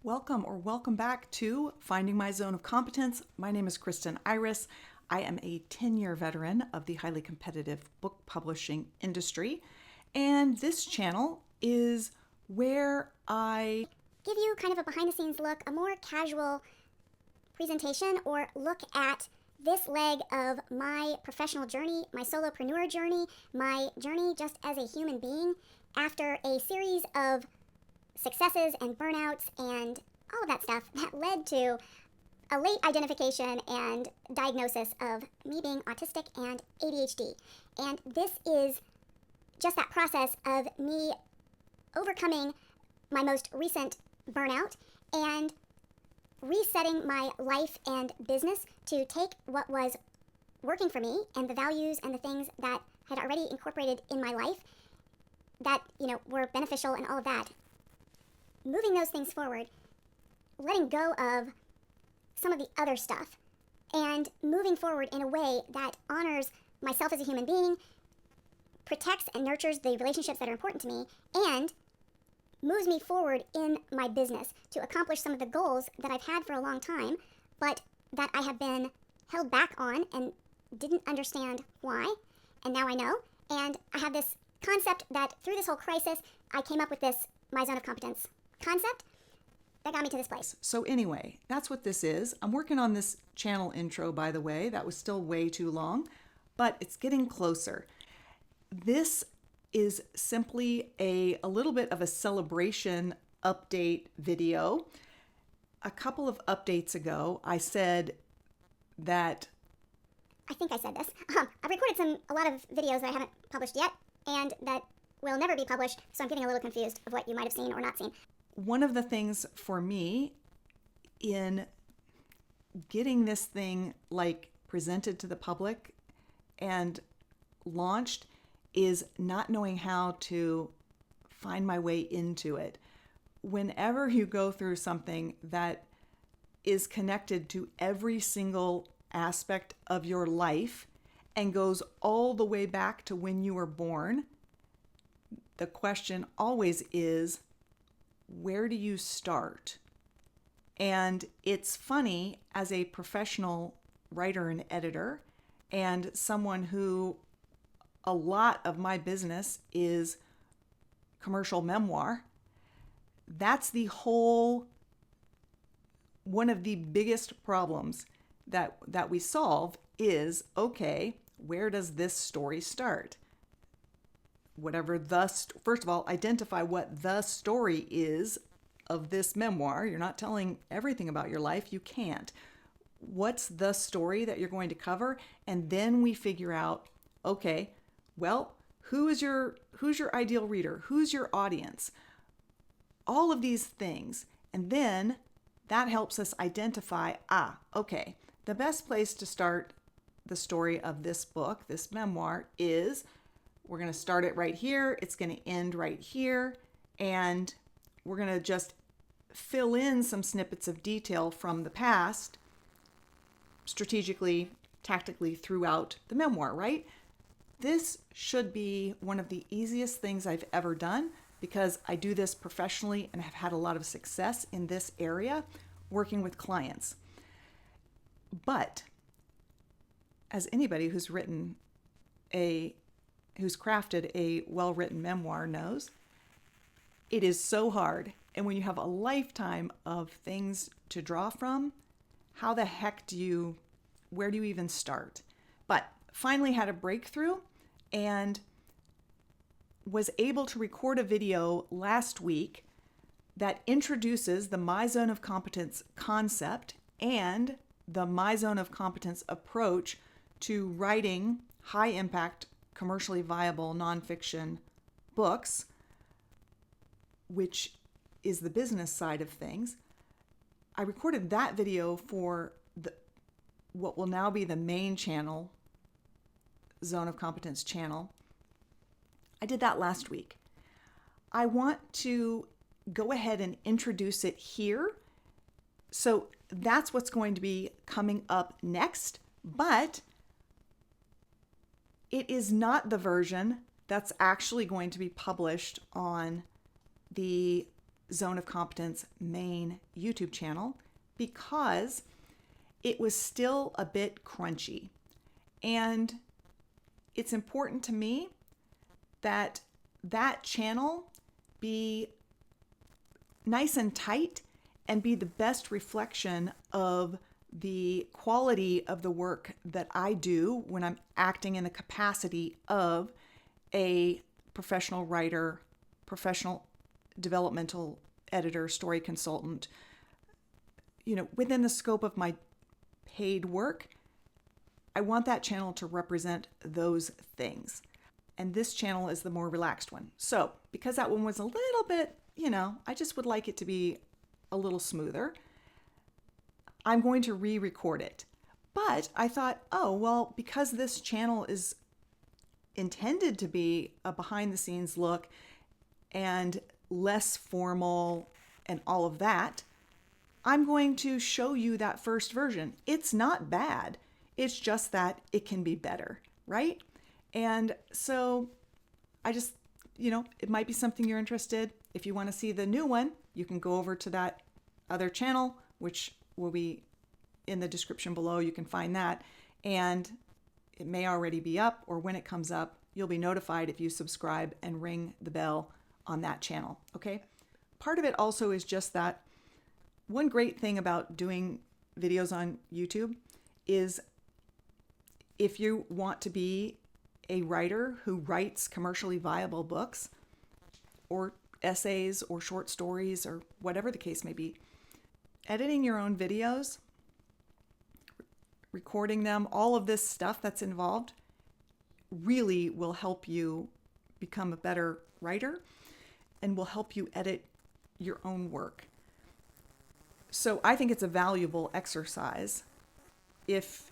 Welcome back to Finding My Zone of Competence. My name is Kristen Iris. I am a 10-year veteran of the highly competitive book publishing industry, and this channel is where I give you kind of a behind-the-scenes look, a more casual presentation or look at this leg of my professional journey, my solopreneur journey, my journey just as a human being after a series of successes and burnouts and all of that stuff that led to a late identification and diagnosis of me being autistic and ADHD. And this is just that process of me overcoming my most recent burnout and resetting my life and business to take what was working for me and the values and the things that had already incorporated in my life that, were beneficial and all of that. Moving those things forward, letting go of some of the other stuff, and moving forward in a way that honors myself as a human being, protects and nurtures the relationships that are important to me, and moves me forward in my business to accomplish some of the goals that I've had for a long time, but that I have been held back on and didn't understand why, and now I know. And I have this concept that through this whole crisis, I came up with this My Zone of Competence concept that got me to this place. So anyway, that's what this is. I'm working on this channel intro, by the way. That was still way too long, but it's getting closer. This is simply a little bit of a celebration update video. A couple of updates ago, I said that... I think I said this. I've recorded a lot of videos that I haven't published yet, and that will never be published, so I'm getting a little confused of what you might have seen or not seen. One of the things for me in getting this thing presented to the public and launched is not knowing how to find my way into it. Whenever you go through something that is connected to every single aspect of your life and goes all the way back to when you were born, the question always is, where do you start? And it's funny, as a professional writer and editor, and someone who a lot of my business is commercial memoir, that's one of the biggest problems that we solve is, okay, where does this story start? First of all, identify what the story is of this memoir. You're not telling everything about your life. You can't. What's the story that you're going to cover? And then we figure out, okay, well, who's your ideal reader? Who's your audience? All of these things. And then that helps us identify, okay, the best place to start the story of this book, this memoir, is we're going to start it right here. It's going to end right here. And we're going to just fill in some snippets of detail from the past strategically, tactically throughout the memoir, right? This should be one of the easiest things I've ever done because I do this professionally and have had a lot of success in this area working with clients. But as anybody who's crafted a well-written memoir knows, it is so hard. And when you have a lifetime of things to draw from, how the heck where do you even start? But finally had a breakthrough and was able to record a video last week that introduces the My Zone of Competence concept and the My Zone of Competence approach to writing high-impact, commercially viable nonfiction books, which is the business side of things. I recorded that video for what will now be the main channel, Zone of Competence channel. I did that last week. I want to go ahead and introduce it here. So that's what's going to be coming up next, but it is not the version that's actually going to be published on the Zone of Competence main YouTube channel because it was still a bit crunchy. And it's important to me that that channel be nice and tight and be the best reflection of the quality of the work that I do when I'm acting in the capacity of a professional writer, professional developmental editor, story consultant, within the scope of my paid work. I want that channel to represent those things. And this channel is the more relaxed one. So because that one was a little bit, I just would like it to be a little smoother, I'm going to re-record it. But I thought, oh, well, because this channel is intended to be a behind the scenes look and less formal and all of that, I'm going to show you that first version. It's not bad. It's just that it can be better, right? And so I just, it might be something you're interested. If you want to see the new one, you can go over to that other channel, which will be in the description below. You can find that. And it may already be up, or when it comes up, you'll be notified if you subscribe and ring the bell on that channel, okay? Part of it also is just that one great thing about doing videos on YouTube is if you want to be a writer who writes commercially viable books or essays or short stories or whatever the case may be, editing your own videos, recording them, all of this stuff that's involved really will help you become a better writer and will help you edit your own work. So I think it's a valuable exercise if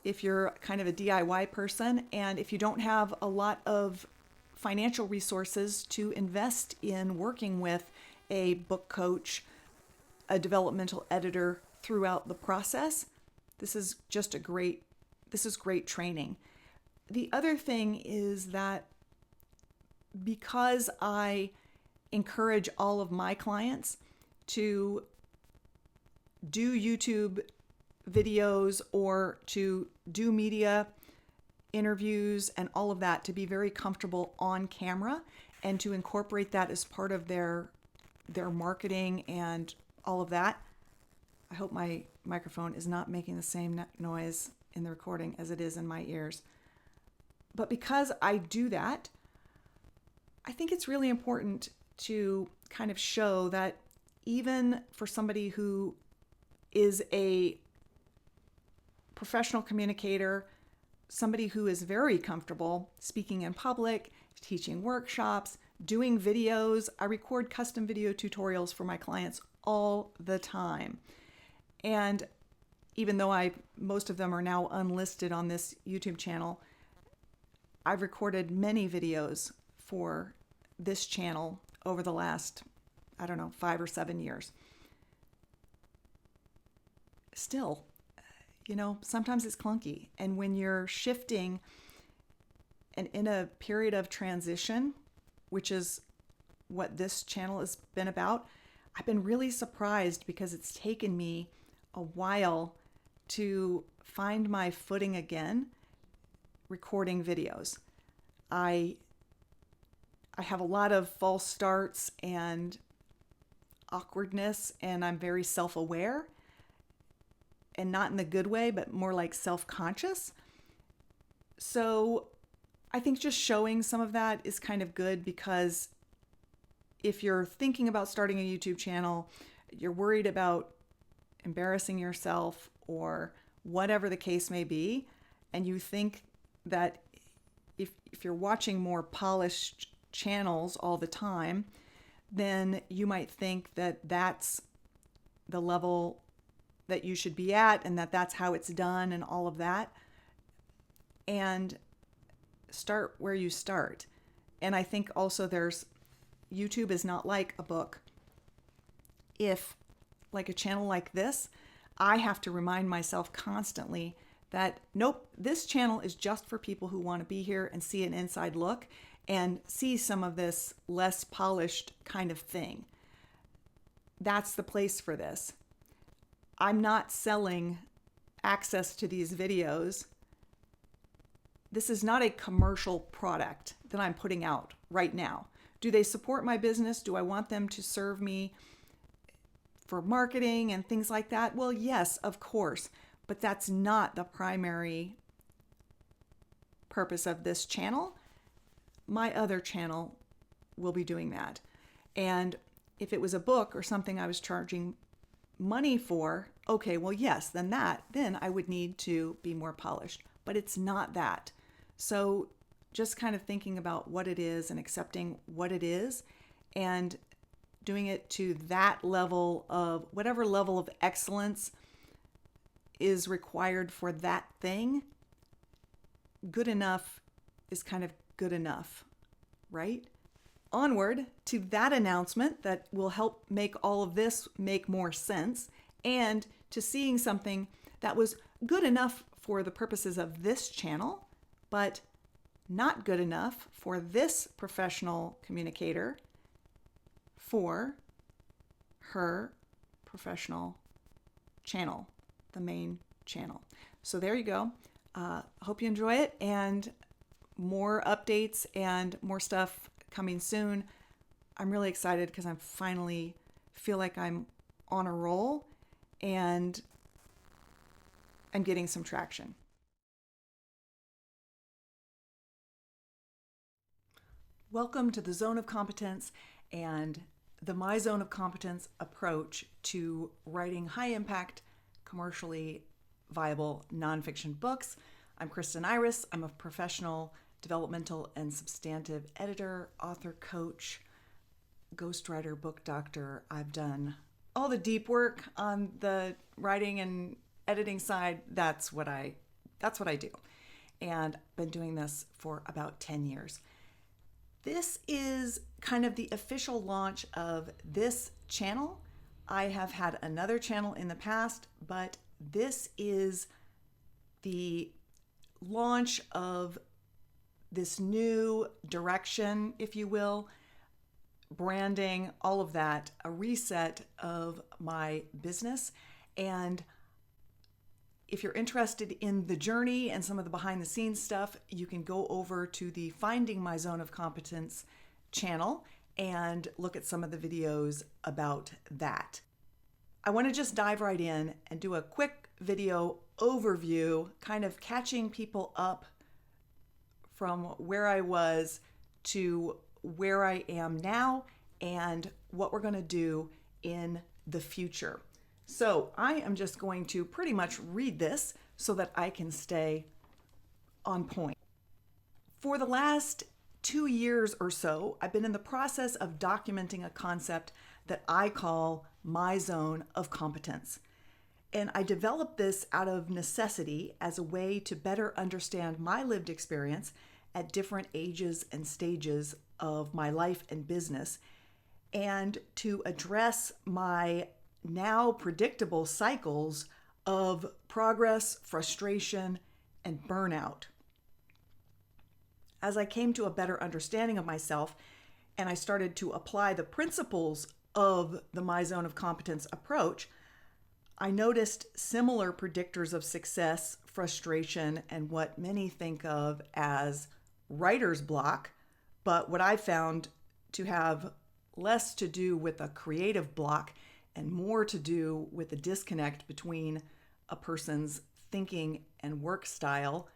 you're kind of a DIY person and if you don't have a lot of financial resources to invest in working with a book coach, a developmental editor throughout the process. This is great training. The other thing is that because I encourage all of my clients to do YouTube videos or to do media interviews and all of that, to be very comfortable on camera and to incorporate that as part of their marketing and all of that. I hope my microphone is not making the same noise in the recording as it is in my ears. But because I do that, I think it's really important to kind of show that even for somebody who is a professional communicator, somebody who is very comfortable speaking in public, teaching workshops, doing videos. I record custom video tutorials for my clients all the time. And even though most of them are now unlisted on this YouTube channel, I've recorded many videos for this channel over the last, 5 or 7 years. Still, sometimes it's clunky. And when you're shifting and in a period of transition, which is what this channel has been about, I've been really surprised because it's taken me a while to find my footing again recording videos. I have a lot of false starts and awkwardness, and I'm very self-aware, and not in the good way, but more like self-conscious. So I think just showing some of that is kind of good, because if you're thinking about starting a YouTube channel, you're worried about embarrassing yourself or whatever the case may be, and you think that if you're watching more polished channels all the time, then you might think that that's the level that you should be at and that that's how it's done and all of that. And start where you start. And I think also YouTube is not like a book. If, like a channel like this, I have to remind myself constantly that, nope, this channel is just for people who want to be here and see an inside look and see some of this less polished kind of thing. that's the place for this. I'm not selling access to these videos. This is not a commercial product that I'm putting out right now. Do they support my business? Do I want them to serve me for marketing and things like that? Well, yes, of course, but that's not the primary purpose of this channel. My other channel will be doing that. And if it was a book or something I was charging money for, okay, well, yes, then I would need to be more polished, but it's not that. So just kind of thinking about what it is and accepting what it is and doing it to that level of whatever level of excellence is required for that thing. Good enough is kind of good enough, right? Onward to that announcement that will help make all of this make more sense, and to seeing something that was good enough for the purposes of this channel, but not good enough for this professional communicator for her professional channel, the main channel. So there you go. Hope you enjoy it, and more updates and more stuff coming soon. I'm really excited because I finally feel like I'm on a roll and I'm getting some traction. Welcome to the Zone of Competence and the My Zone of Competence approach to writing high impact, commercially viable nonfiction books. I'm Kristen Iris. I'm a professional developmental and substantive editor, author, coach, ghostwriter, book doctor. I've done all the deep work on the writing and editing side. That's what I do. And I've been doing this for about 10 years. This is kind of the official launch of this channel. I have had another channel in the past, but this is the launch of this new direction, if you will, branding, all of that, a reset of my business. And if you're interested in the journey and some of the behind the scenes stuff, you can go over to the Finding My Zone of Competence channel and look at some of the videos about that. I want to just dive right in and do a quick video overview, kind of catching people up from where I was to where I am now and what we're going to do in the future. So I am just going to pretty much read this so that I can stay on point. For the last 2 years or so, I've been in the process of documenting a concept that I call my zone of competence. And I developed this out of necessity as a way to better understand my lived experience at different ages and stages of my life and business, and to address my now predictable cycles of progress, frustration, and burnout. As I came to a better understanding of myself and I started to apply the principles of the My Zone of Competence approach, I noticed similar predictors of success, frustration, and what many think of as writer's block, but what I found to have less to do with a creative block and more to do with the disconnect between a person's thinking and work style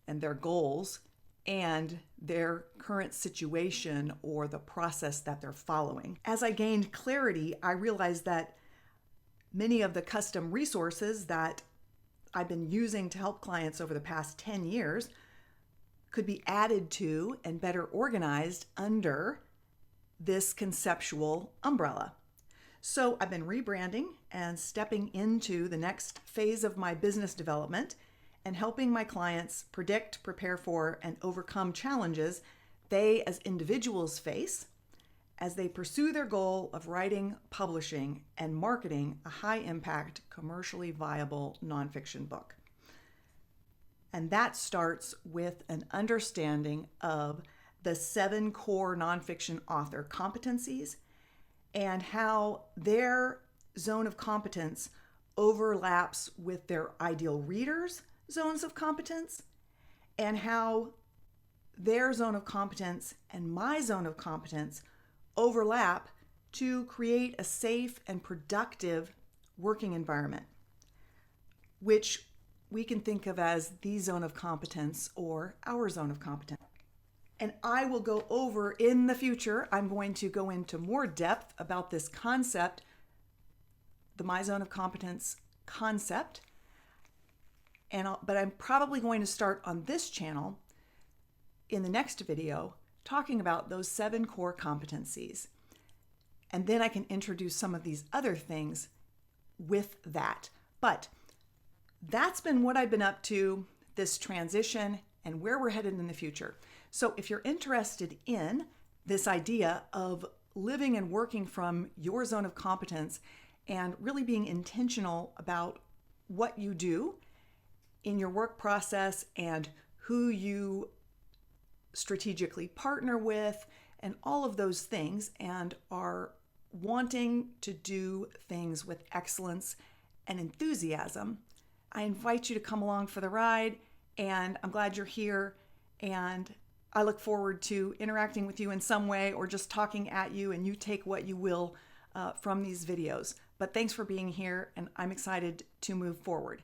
and their goals and their current situation or the process that they're following. As I gained clarity, I realized that many of the custom resources that I've been using to help clients over the past 10 years could be added to and better organized under this conceptual umbrella. So I've been rebranding and stepping into the next phase of my business development and helping my clients predict, prepare for, and overcome challenges they as individuals face as they pursue their goal of writing, publishing, and marketing a high-impact, commercially viable nonfiction book. And that starts with an understanding of the 7 core nonfiction author competencies and how their zone of competence overlaps with their ideal readers' zones of competence, and how their zone of competence and my zone of competence overlap to create a safe and productive working environment, which we can think of as the zone of competence or our zone of competence. And I will go over in the future, I'm going to go into more depth about this concept, the My Zone of Competence concept. But I'm probably going to start on this channel in the next video talking about those 7 core competencies. And then I can introduce some of these other things with that. But that's been what I've been up to, this transition and where we're headed in the future. So if you're interested in this idea of living and working from your zone of competence and really being intentional about what you do in your work process and who you strategically partner with and all of those things, and are wanting to do things with excellence and enthusiasm, I invite you to come along for the ride, and I'm glad you're here, and I look forward to interacting with you in some way or just talking at you, and you take what you will from these videos. But thanks for being here, and I'm excited to move forward.